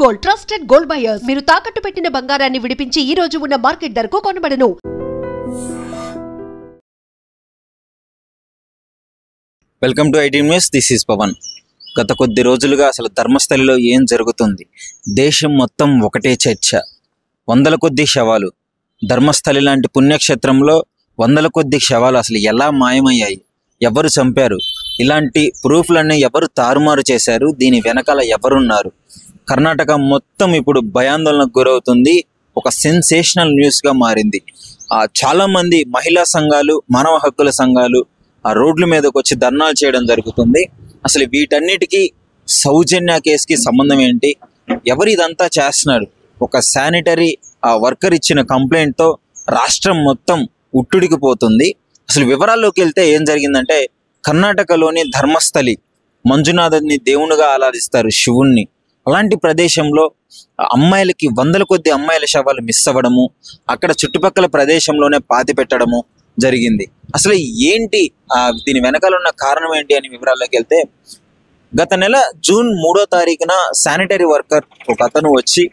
Gold trusted gold buyers. మీరు తాకట్టు పెట్టిన బంగారాన్ని విడిపించి ఈ రోజు ఉన్న మార్కెట్ ధరకు కొనబడను. Welcome to IT news. This is Pavan. గత కొద్ది రోజులుగా అసలు ధర్మస్థలిలో ఏం జరుగుతుంది? దేశం మొత్తం ఒకటే చర్చ. వందల కొద్ది శవాలు. ధర్మస్థలి లాంటి పుణ్యక్షేత్రంలో వందల కొద్ది శవాలు అసలు ఎలా మాయమయ్యాయి? ఎవరు చంపారు? ఇలాంటి ప్రూఫ్లన్నీ ఎవరు తారుమారు చేశారు? దీని వెనకాల ఎవరున్నారు? కర్ణాటక మొత్తం ఇప్పుడు భయాందోళనకు గురవుతుంది. ఒక సెన్సేషనల్ న్యూస్గా మారింది. చాలామంది మహిళా సంఘాలు, మానవ హక్కుల సంఘాలు ఆ రోడ్ల మీదకి వచ్చి ధర్నాలు చేయడం జరుగుతుంది. అసలు వీటన్నిటికీ సౌజన్య కేసుకి సంబంధం ఏంటి? ఎవరు ఇదంతా చేస్తున్నారు? ఒక శానిటరీ వర్కర్ ఇచ్చిన కంప్లైంట్తో రాష్ట్రం మొత్తం ఉట్టుడికిపోతుంది. అసలు వివరాల్లోకి వెళ్తే ఏం జరిగిందంటే, కర్ణాటకలోని ధర్మస్థలి మంజునాథుని దేవునిగా ఆరాధిస్తారు, శివుణ్ణి. అలాంటి ప్రదేశంలో అమ్మాయిలకి వందల కొద్ది అమ్మాయిల శవాలు మిస్ అవ్వడము, అక్కడ చుట్టుపక్కల ప్రదేశంలోనే పాతి పెట్టడము జరిగింది. అసలు ఏంటి దీని వెనకాల ఉన్న కారణం ఏంటి అని వివరాల్లోకి వెళ్తే, గత నెల జూన్ 3వ తారీఖున శానిటరీ వర్కర్ ఒక అతను వచ్చి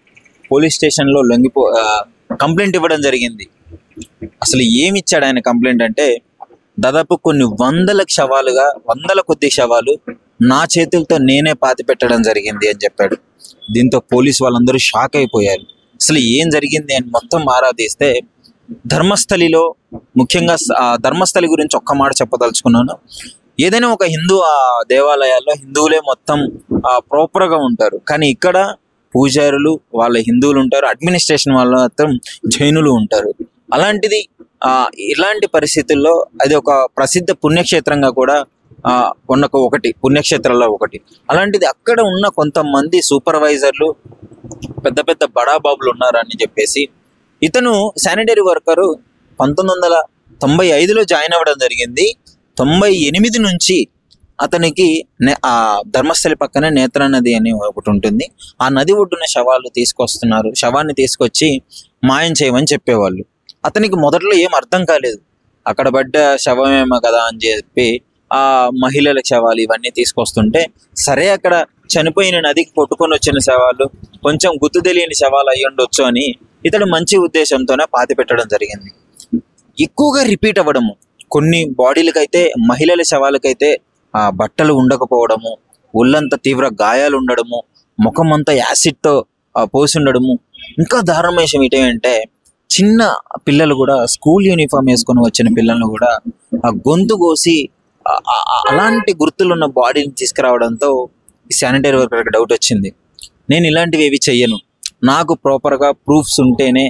పోలీస్ స్టేషన్లో కంప్లైంట్ ఇవ్వడం జరిగింది. అసలు ఏమిచ్చాడు ఆయన కంప్లైంట్ అంటే, దాదాపు కొన్ని వందల కొద్ది శవాలు నా చేతులతో నేనే పాతి పెట్టడం జరిగింది అని చెప్పాడు. దీంతో పోలీసు వాళ్ళందరూ షాక్ అయిపోయారు. అసలు ఏం జరిగింది అని మొత్తం ఆరాధిస్తే, ధర్మస్థలిలో ముఖ్యంగా ధర్మస్థలి గురించి ఒక్క మాట చెప్పదలుచుకున్నాను. ఏదైనా ఒక హిందూ దేవాలయాల్లో హిందువులే మొత్తం ప్రాపర్గా ఉంటారు, కానీ ఇక్కడ పూజారులు వాళ్ళ హిందువులు ఉంటారు, అడ్మినిస్ట్రేషన్ వాళ్ళ మొత్తం జైనులు ఉంటారు. అలాంటిది ఇలాంటి పరిస్థితుల్లో అది ఒక ప్రసిద్ధ పుణ్యక్షేత్రంగా కూడా ఒకటి పుణ్యక్షేత్రాల్లో ఒకటి. అలాంటిది అక్కడ ఉన్న కొంతమంది సూపర్వైజర్లు, పెద్ద పెద్ద బడాబాబులు ఉన్నారని చెప్పేసి ఇతను శానిటరీ వర్కరు 1995లో జాయిన్ అవ్వడం జరిగింది. 98 నుంచి అతనికి ఆ ధర్మస్థలి పక్కనే నేత్ర నది అని ఒకటి ఉంటుంది. ఆ నది ఒడ్డున శవాన్ని తీసుకొచ్చి మాయం చేయమని చెప్పేవాళ్ళు. అతనికి మొదట్లో ఏం అర్థం కాలేదు. అక్కడ పడ్డ శవమేమో కదా అని చెప్పి ఆ మహిళల శవాలు ఇవన్నీ తీసుకొస్తుంటే, సరే అక్కడ చనిపోయిన నదికి కొట్టుకొని వచ్చిన శవాలు కొంచెం గుర్తు తెలియని శవాలు అయ్యి ఉండొచ్చు అని ఇతడు మంచి ఉద్దేశంతోనే పాతి పెట్టడం జరిగింది. ఎక్కువగా రిపీట్ అవ్వడము, కొన్ని బాడీలకైతే, మహిళల శవాలకైతే బట్టలు ఉండకపోవడము, ఒళ్ళంతా తీవ్ర గాయాలు ఉండడము, ముఖం అంతా యాసిడ్తో పోసి ఉండడము. ఇంకా దారుణమైన విషయం ఏంటంటే, చిన్న పిల్లలు కూడా, స్కూల్ యూనిఫామ్ వేసుకొని వచ్చిన పిల్లలను కూడా గొంతు కోసి అలాంటి గుర్తులున్న బాడీని తీసుకురావడంతో ఈ శానిటరీ వర్కర్కి డౌట్ వచ్చింది. నేను ఇలాంటివి ఏవి చెయ్యను, నాకు ప్రాపర్గా ప్రూఫ్స్ ఉంటేనే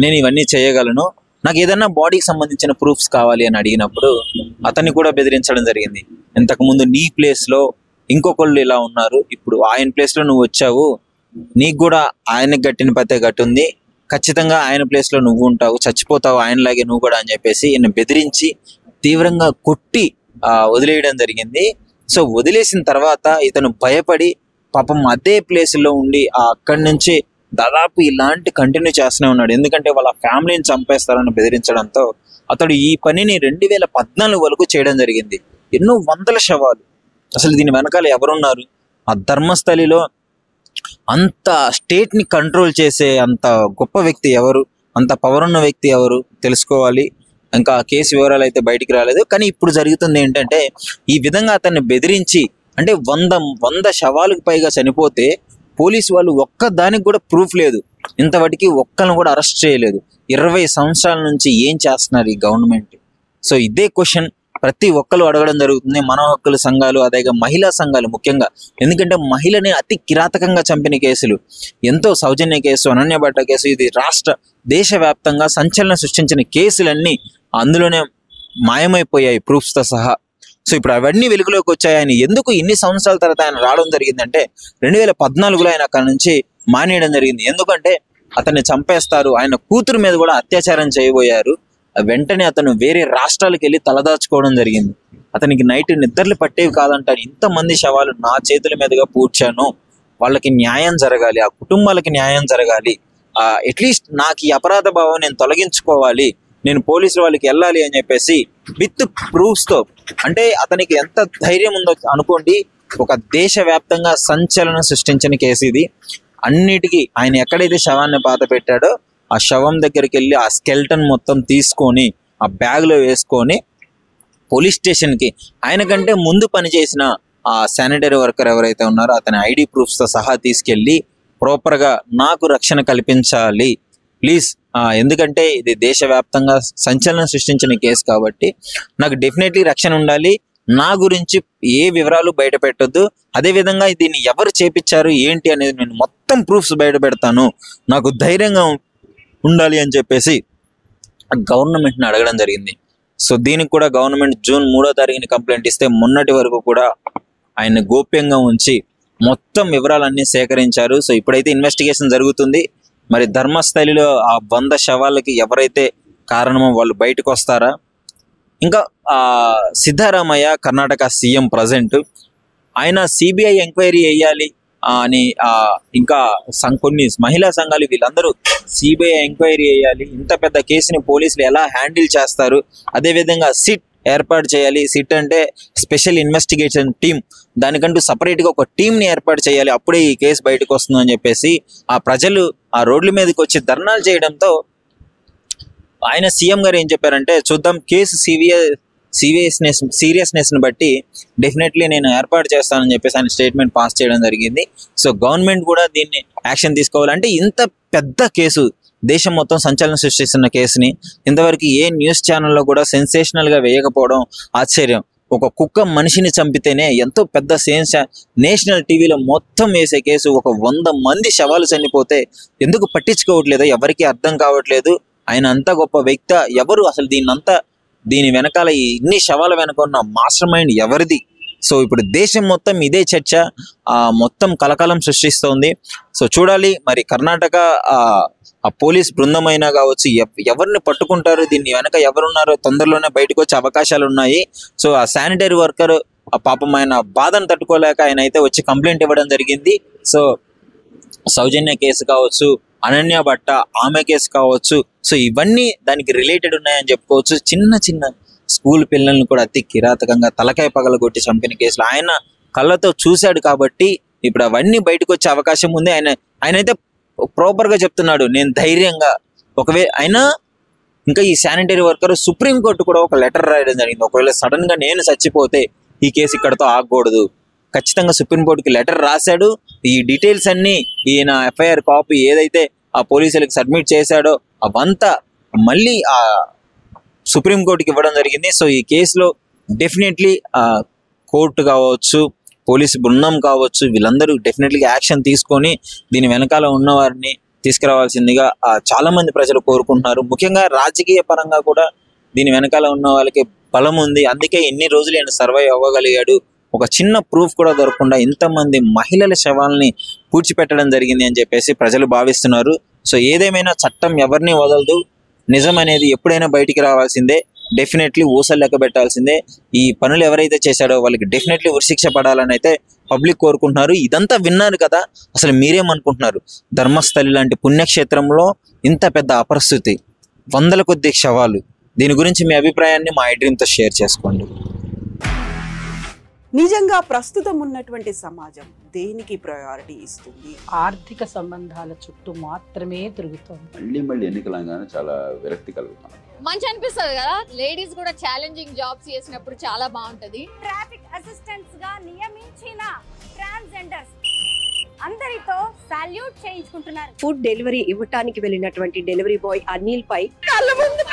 నేను ఇవన్నీ చేయగలను, నాకు ఏదైనా బాడీకి సంబంధించిన ప్రూఫ్స్ కావాలి అని అడిగినప్పుడు అతన్ని కూడా బెదిరించడం జరిగింది. ఇంతకుముందు నీ ప్లేస్లో ఇంకొకళ్ళు ఇలా ఉన్నారు, ఇప్పుడు ఆయన ప్లేస్లో నువ్వు వచ్చావు, నీకు కూడా ఆయనకి గట్టిన పతే గట్టుంది, ఖచ్చితంగా ఆయన ప్లేస్లో నువ్వు ఉంటావు, చచ్చిపోతావు ఆయనలాగే నువ్వు కూడా అని చెప్పేసి ఈయన బెదిరించి తీవ్రంగా కొట్టి వదిలేయడం జరిగింది. సో వదిలేసిన తర్వాత ఇతను భయపడి పాపం అదే ప్లేస్లో ఉండి అక్కడి నుంచి దాదాపు ఇలాంటి కంటిన్యూ చేస్తూనే ఉన్నాడు. ఎందుకంటే వాళ్ళ ఫ్యామిలీని చంపేస్తారని బెదిరించడంతో అతడు ఈ పనిని 2014 వరకు చేయడం జరిగింది. ఎన్నో వందల శవాలు. అసలు దీని వెనకాల ఎవరున్నారు? ఆ ధర్మస్థలిలో అంత స్టేట్ని కంట్రోల్ చేసే అంత గొప్ప వ్యక్తి ఎవరు, అంత పవర్ ఉన్న వ్యక్తి ఎవరు తెలుసుకోవాలి. ఇంకా కేసు వివరాలు అయితే బయటికి రాలేదు. కానీ ఇప్పుడు జరుగుతుంది ఏంటంటే, ఈ విధంగా అతన్ని బెదిరించి, అంటే 100 శవాలకు పైగా చనిపోతే పోలీసు వాళ్ళు ఒక్కదానికి కూడా ప్రూఫ్ లేదు, ఇంతవరకు ఒక్కరిని కూడా అరెస్ట్ చేయలేదు. 20 సంవత్సరాల నుంచి ఏం చేస్తున్నారు ఈ గవర్నమెంట్? సో ఇదే క్వశ్చన్ ప్రతి ఒక్కరు అడగడం జరుగుతుంది. మానవ హక్కుల సంఘాలు, అదే మహిళా సంఘాలు ముఖ్యంగా. ఎందుకంటే మహిళని అతి కిరాతకంగా చంపిన కేసులు, ఎంతో సౌజన్య కేసు, అనన్యభట్ట కేసు, ఇది దేశవ్యాప్తంగా సంచలనం సృష్టించిన కేసులన్నీ అందులోనే మాయమైపోయాయి ప్రూఫ్స్తో సహా. సో ఇప్పుడు అవన్నీ వెలుగులోకి వచ్చాయి. ఆయన ఎందుకు ఇన్ని సంవత్సరాల తర్వాత ఆయన రావడం జరిగిందంటే, 2014లో ఆయన అక్కడ నుంచి మానేయడం జరిగింది. ఎందుకంటే అతన్ని చంపేస్తారు, ఆయన కూతురు మీద కూడా అత్యాచారం చేయబోయారు. వెంటనే అతను వేరే రాష్ట్రాలకు వెళ్ళి తలదాచుకోవడం జరిగింది. అతనికి నైట్ నిద్రలు పట్టేవి కాదంటారు. ఇంతమంది శవాలు నా చేతుల మీదుగా పూడ్చాను, వాళ్ళకి న్యాయం జరగాలి, ఆ కుటుంబాలకి న్యాయం జరగాలి, అట్లీస్ట్ నాకు ఈ అపరాధ భావం నేను తొలగించుకోవాలి, నేను పోలీసుల వాళ్ళకి వెళ్ళాలి అని చెప్పేసి విత్ ప్రూఫ్స్తో, అంటే అతనికి ఎంత ధైర్యం ఉందో అనుకోండి. ఒక దేశవ్యాప్తంగా సంచలనం సృష్టించిన కేసు ఇది. అన్నిటికీ ఆయన ఎక్కడైతే శవాన్ని పాత పెట్టాడో ఆ శవం దగ్గరికి వెళ్ళి ఆ స్కెల్టన్ మొత్తం తీసుకొని ఆ బ్యాగ్లో వేసుకొని పోలీస్ స్టేషన్కి ఆయన కంటే ముందు పనిచేసిన ఆ శానిటరీ వర్కర్ ఎవరైతే ఉన్నారో అతని ఐడి ప్రూఫ్స్తో సహా తీసుకెళ్ళి ప్రాపర్గా నాకు రక్షణ కల్పించాలి ప్లీజ్, ఎందుకంటే ఇది దేశవ్యాప్తంగా సంచలనం సృష్టించిన కేసు కాబట్టి నాకు డెఫినెట్లీ రక్షణ ఉండాలి, నా గురించి ఏ వివరాలు బయట పెట్టొద్దు, అదేవిధంగా దీన్ని ఎవరు చేపించారు ఏంటి అనేది నేను మొత్తం ప్రూఫ్స్ బయట పెడతాను, నాకు ధైర్యంగా ఉండాలి అని చెప్పేసి గవర్నమెంట్ని అడగడం జరిగింది. సో దీనికి కూడా గవర్నమెంట్ జూన్ 3వ తారీఖుని కంప్లైంట్ ఇస్తే మొన్నటి వరకు కూడా ఆయన గోప్యంగా ఉంచి మొత్తం వివరాలన్నీ సేకరించారు. సో ఇప్పుడైతే ఇన్వెస్టిగేషన్ జరుగుతుంది. మరి ధర్మస్థలిలో ఆ 100 శవాలకి ఎవరైతే కారణమో వాళ్ళు బయటకు వస్తారా? ఇంకా సిద్ధరామయ్య కర్ణాటక సీఎం ప్రజెంట్, ఆయన సిబిఐ ఎంక్వైరీ వేయాలి అని ఇంకా కొన్ని మహిళా సంఘాలు వీళ్ళందరూ సిబిఐ ఎంక్వైరీ వేయాలి, ఇంత పెద్ద కేసుని పోలీసులు ఎలా హ్యాండిల్ చేస్తారు, అదేవిధంగా సిట్ ఏర్పాటు చేయాలి. సిట్ అంటే స్పెషల్ ఇన్వెస్టిగేషన్ టీమ్, దానికంటూ సపరేట్గా ఒక టీంని ఏర్పాటు చేయాలి, అప్పుడే ఈ కేసు బయటకు వస్తుందని చెప్పేసి ఆ ప్రజలు ఆ రోడ్ల మీదకి వచ్చి ధర్నాలు చేయడంతో ఆయన సీఎం గారు ఏం చెప్పారంటే, చూద్దాం కేసు సీరియస్నెస్ని బట్టి డెఫినెట్లీ నేను ఏర్పాటు చేస్తానని చెప్పేసి ఆయన స్టేట్మెంట్ పాస్ చేయడం జరిగింది. సో గవర్నమెంట్ కూడా దీన్ని యాక్షన్ తీసుకోవాలంటే ఇంత పెద్ద కేసు, దేశం మొత్తం సంచలనం సృష్టిస్తున్న కేసుని ఇంతవరకు ఏ న్యూస్ ఛానల్లో కూడా సెన్సేషనల్గా వేయకపోవడం ఆశ్చర్యం. ఒక కుక్క మనిషిని చంపితేనే ఎంతో పెద్ద నేషనల్ టీవీలో మొత్తం వేసే కేసు, ఒక 100 మంది శవాలు చనిపోతే ఎందుకు పట్టించుకోవట్లేదో ఎవరికి అర్థం కావట్లేదు. ఆయన అంత గొప్ప వ్యక్తి, ఎవరు అసలు దీని వెనకాల ఇన్ని శవాల వెనక ఉన్న మాస్టర్ మైండ్ ఎవరిది? సో ఇప్పుడు దేశం మొత్తం ఇదే చర్చ మొత్తం కలకలం సృష్టిస్తోంది. సో చూడాలి మరి కర్ణాటక ఆ పోలీస్ బృందమైనా కావచ్చు ఎవరిని పట్టుకుంటారు, దీన్ని వెనక ఎవరున్నారో తొందరలోనే బయటకు వచ్చే అవకాశాలు ఉన్నాయి. సో ఆ శానిటరీ వర్కర్ పాపం ఆయన బాధను తట్టుకోలేక ఆయన అయితే వచ్చి కంప్లైంట్ ఇవ్వడం జరిగింది. సో సౌజన్య కేసు కావచ్చు, అనన్య భట్ట ఆమె కేసు కావచ్చు, సో ఇవన్నీ దానికి రిలేటెడ్ ఉన్నాయని చెప్పుకోవచ్చు. చిన్న స్కూల్ పిల్లల్ని కూడా అతి కిరాతకంగా తలకాయ పగలగొట్టి చంపిన కేసులు ఆయన కళ్ళతో చూశాడు కాబట్టి ఇప్పుడు అవన్నీ బయటకు వచ్చే అవకాశం ఉంది. ఆయనైతే ప్రాపర్గా చెప్తున్నాడు, నేను ధైర్యంగా ఒకవేళ అయినా ఇంకా ఈ శానిటరీ వర్కర్ సుప్రీంకోర్టు కూడా ఒక లెటర్ రాయడం జరిగింది, ఒకవేళ సడన్గా నేను చచ్చిపోతే ఈ కేసు ఇక్కడతో ఆగకూడదు, ఖచ్చితంగా సుప్రీంకోర్టుకి లెటర్ రాశాడు. ఈ డీటెయిల్స్ అన్నీ ఈయన ఎఫ్ఐఆర్ కాపీ ఏదైతే ఆ పోలీసులకు సబ్మిట్ చేశాడో అవంతా మళ్ళీ ఆ సుప్రీంకోర్టుకి ఇవ్వడం జరిగింది. సో ఈ కేసులో డెఫినెట్లీ కోర్టు కావచ్చు, పోలీసు బృందం కావచ్చు, వీళ్ళందరూ డెఫినెట్లీగా యాక్షన్ తీసుకొని దీని వెనకాల ఉన్నవారిని తీసుకురావాల్సిందిగా చాలా మంది ప్రజలు కోరుకుంటున్నారు. ముఖ్యంగా రాజకీయ పరంగా కూడా దీని వెనకాల ఉన్న వాళ్ళకి బలం ఉంది, అందుకే ఇన్ని రోజులు ఆయన సర్వైవ్ అవ్వగలిగాడు. ఒక చిన్న ప్రూఫ్ కూడా దొరకకుండా ఇంతమంది మహిళల శవాల్ని పూడ్చిపెట్టడం జరిగింది అని చెప్పేసి ప్రజలు భావిస్తున్నారు. సో ఏదేమైనా చట్టం ఎవరిని వదలదు, నిజం అనేది ఎప్పుడైనా బయటికి రావాల్సిందే, డెఫినెట్లీ ఊసలు లెక్క పెట్టాల్సిందే. ఈ పనులు ఎవరైతే చేశాడో వాళ్ళకి డెఫినెట్లీ ఉరిశిక్ష పడాలని అయితే పబ్లిక్ కోరుకుంటున్నారు. ఇదంతా విన్నారు కదా, అసలు మీరేమనుకుంటున్నారు? ధర్మస్థలి లాంటి పుణ్యక్షేత్రంలో ఇంత పెద్ద అపరిస్థితి, 100ల కొద్ది శవాలు, దీని గురించి మీ అభిప్రాయాన్ని మా ఐడ్రీమ్తో షేర్ చేసుకోండి. నిజంగా ప్రస్తుతం ఉన్నటువంటి సమాజం దేనికి ప్రయారిటీ ఇస్తుంది? ఆర్థిక సంబంధాల చుట్టూ మాత్రమే తిరుగుతోంది. మళ్ళీ ఎన్నికలంగానే చాలా విరక్తి కలుగుతాం. మంచి అనిపిస్తుంది కదా, లేడీస్ కూడా ఛాలెంజింగ్ జాబ్స్ చేసినప్పుడు చాలా బాగుంటది. ట్రాఫిక్ అసిస్టెంట్స్ గా నియమించిన ట్రాన్స్జెండర్స్ అందరితో సాల్యూట్ చేయించుకుంటున్నారు. ఫుడ్ డెలివరీ ఇవ్వటానికి వెళ్ళినటువంటి డెలివరీ బాయ్ అనిల్ పై కళ్ళ ముందు